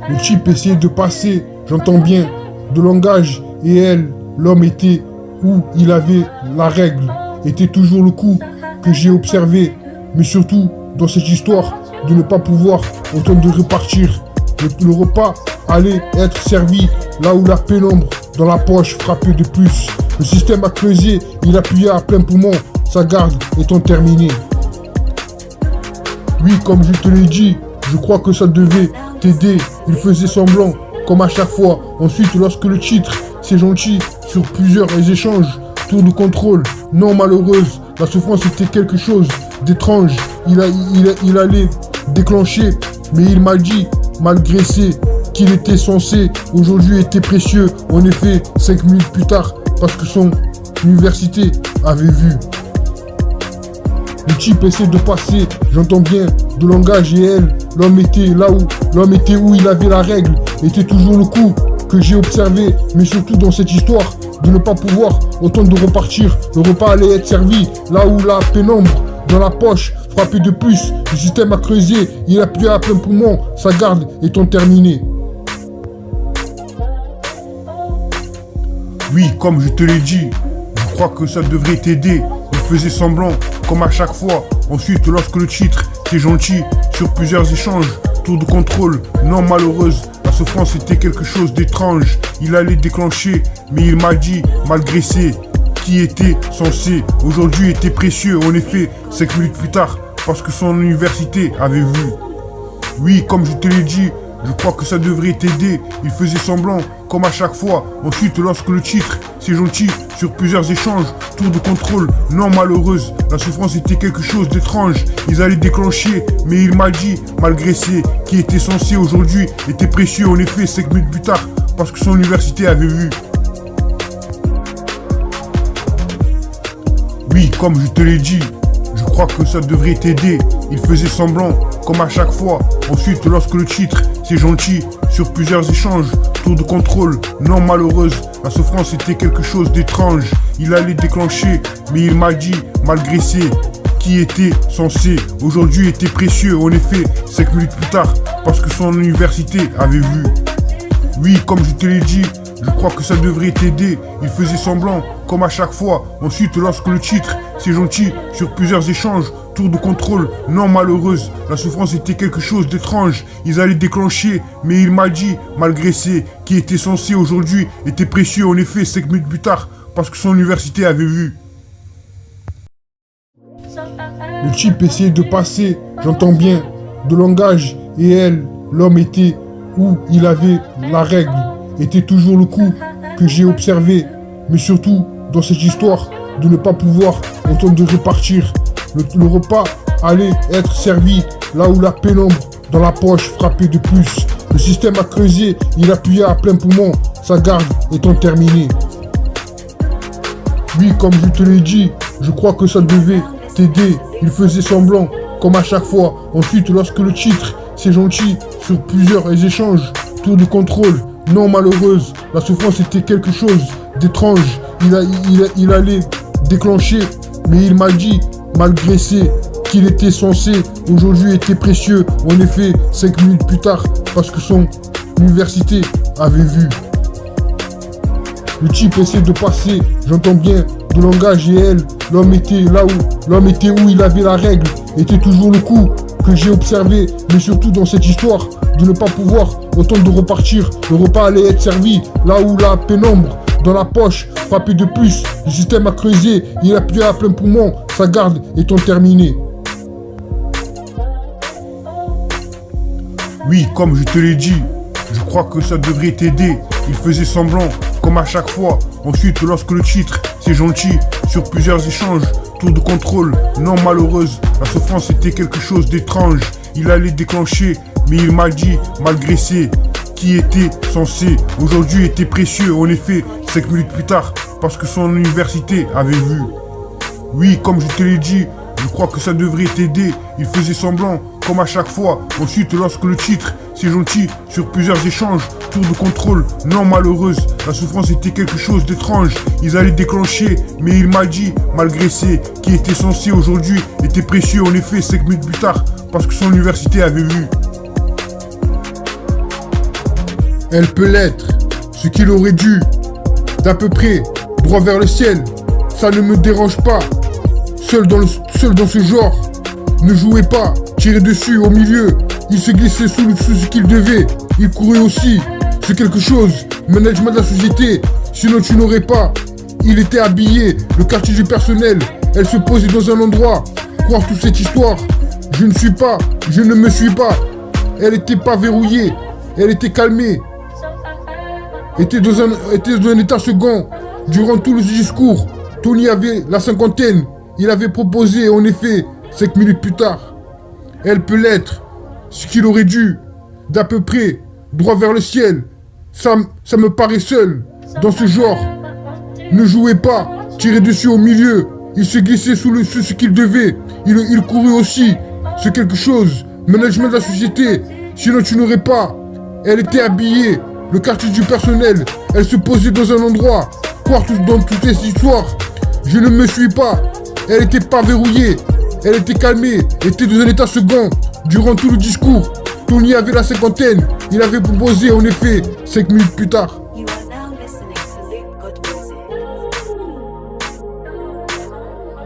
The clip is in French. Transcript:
Le type essayait de passer, j'entends bien, de langage, et elle, l'homme était où il avait la règle, était toujours le coup que j'ai observé, mais surtout dans cette histoire de ne pas pouvoir autant de repartir. Le repas allait être servi là où la pénombre dans la poche frappait de plus. Le système a creusé, il appuyait à plein poumon, sa garde étant terminée. Oui, comme je te l'ai dit, je crois que ça devait t'aider. Il faisait semblant, comme à chaque fois. Ensuite, lorsque le titre, c'est gentil, sur plusieurs échanges, tour de contrôle, non malheureuse, la souffrance était quelque chose d'étrange. Il allait déclencher, mais il m'a dit, malgré qu'il était censé, aujourd'hui était précieux. En effet, 5 minutes plus tard, parce que son université avait vu. Le type essaie de passer, j'entends bien, de langage, et elle, l'homme était où il avait la règle, était toujours le coup que j'ai observé, mais surtout dans cette histoire de ne pas pouvoir autant de repartir. Le repas allait être servi là où la pénombre dans la poche frappait de plus. Le système a creusé, il appuyait à plein poumon, sa garde étant terminée. Oui, comme je te l'ai dit, je crois que ça devrait t'aider. Il faisait semblant, comme à chaque fois. Ensuite, lorsque le titre, c'est gentil, sur plusieurs échanges, tour de contrôle, non malheureuse, la souffrance était quelque chose d'étrange. Il allait déclencher, mais il m'a dit, malgré qui était censé, aujourd'hui était précieux. En effet, 5 minutes plus tard, parce que son université avait vu. Oui, comme je te l'ai dit, je crois que ça devrait t'aider. Il faisait semblant, comme à chaque fois. Ensuite, lorsque le titre, c'est gentil, sur plusieurs échanges, tour de contrôle, non malheureuse, la souffrance était quelque chose d'étrange. Ils allaient déclencher, mais il m'a dit, malgré qui était censé aujourd'hui, était précieux. En effet, 5 minutes plus tard, parce que son université avait vu. Oui, comme je te l'ai dit, je crois que ça devrait t'aider. Il faisait semblant, comme à chaque fois. Ensuite, lorsque le titre, c'est gentil, sur plusieurs échanges, tour de contrôle, non malheureuse, la souffrance était quelque chose d'étrange. Il allait déclencher, mais il m'a dit, malgré qui était censé, aujourd'hui était précieux. En effet, 5 minutes plus tard, parce que son université avait vu. Oui, comme je te l'ai dit, je crois que ça devrait t'aider. Il faisait semblant, comme à chaque fois. Ensuite, lorsque le titre, c'est gentil, sur plusieurs échanges, tour de contrôle, non malheureuse, la souffrance était quelque chose d'étrange. Ils allaient déclencher, mais il m'a dit, malgré qui était censé aujourd'hui, était précieux. En effet, 5 minutes plus tard, parce que son université avait vu. Le type essayait de passer, j'entends bien, de langage, et elle, l'homme était où il avait la règle, était toujours le coup que j'ai observé, mais surtout dans cette histoire de ne pas pouvoir autant de repartir. Le repas allait être servi là où la pénombre dans la poche frappait de plus. Le système a creusé, il appuyait à plein poumon, sa garde étant terminée. Oui, comme je te l'ai dit, je crois que ça devait t'aider. Il faisait semblant, comme à chaque fois. Ensuite, lorsque le titre, c'est gentil, sur plusieurs échanges, tour de contrôle, non malheureuse, la souffrance était quelque chose d'étrange. Il allait déclencher, mais il m'a dit, malgré qu'il était censé, aujourd'hui était précieux. En effet, 5 minutes plus tard, parce que son université avait vu. Le type essaie de passer, j'entends bien, de langage, et elle, l'homme était où il avait la règle, était toujours le coup que j'ai observé, mais surtout dans cette histoire de ne pas pouvoir autant de repartir. Le repas allait être servi là où la pénombre dans la poche frappait de plus. Le système a creusé, il appuyait à plein poumon, sa garde étant terminée. Oui, comme je te l'ai dit, je crois que ça devrait t'aider. Il faisait semblant, comme à chaque fois. Ensuite, lorsque le titre, c'est gentil, sur plusieurs échanges, tour de contrôle, non malheureuse, la souffrance était quelque chose d'étrange. Il allait déclencher, mais il m'a dit, malgré qui était censé, aujourd'hui était précieux. En effet, 5 minutes plus tard, parce que son université avait vu. Oui, comme je te l'ai dit, je crois que ça devrait t'aider. Il faisait semblant, comme à chaque fois. Ensuite, lorsque le titre, c'est gentil, sur plusieurs échanges, tour de contrôle, non malheureuse, la souffrance était quelque chose d'étrange. Ils allaient déclencher, mais il m'a dit, malgré qui était censé aujourd'hui, était précieux. En effet, 5 minutes plus tard, parce que son université avait vu. Elle peut l'être, ce qu'il aurait dû. D'à peu près, droit vers le ciel, ça ne me dérange pas. Seul dans ce genre, ne jouez pas, tirez dessus au milieu. Il se glissait sous ce qu'il devait, il courait aussi. C'est quelque chose, management de la société, sinon tu n'aurais pas. Il était habillé, le quartier du personnel, elle se posait dans un endroit. Croire toute cette histoire, je ne me suis pas. Elle était pas verrouillée, elle était calmée. Était dans un état second. Durant tout le discours, Tony avait la cinquantaine. Il avait proposé, en effet, 5 minutes plus tard. Elle peut l'être, ce qu'il aurait dû. D'à peu près, droit vers le ciel. Ça me paraît seul. Dans ce genre, ne jouez pas, tirez dessus au milieu. Il se glissait sous ce qu'il devait. Il courait aussi. C'est quelque chose. Management de la société. Sinon tu n'aurais pas. Elle était habillée. Le quartier du personnel. Elle se posait dans un endroit. Croire dans toutes ces histoires. Je ne me suis pas. Elle était pas verrouillée. Elle était calmée. Était dans un état second. Durant tout le discours, Tony avait la cinquantaine. Il avait proposé en effet 5 minutes plus tard.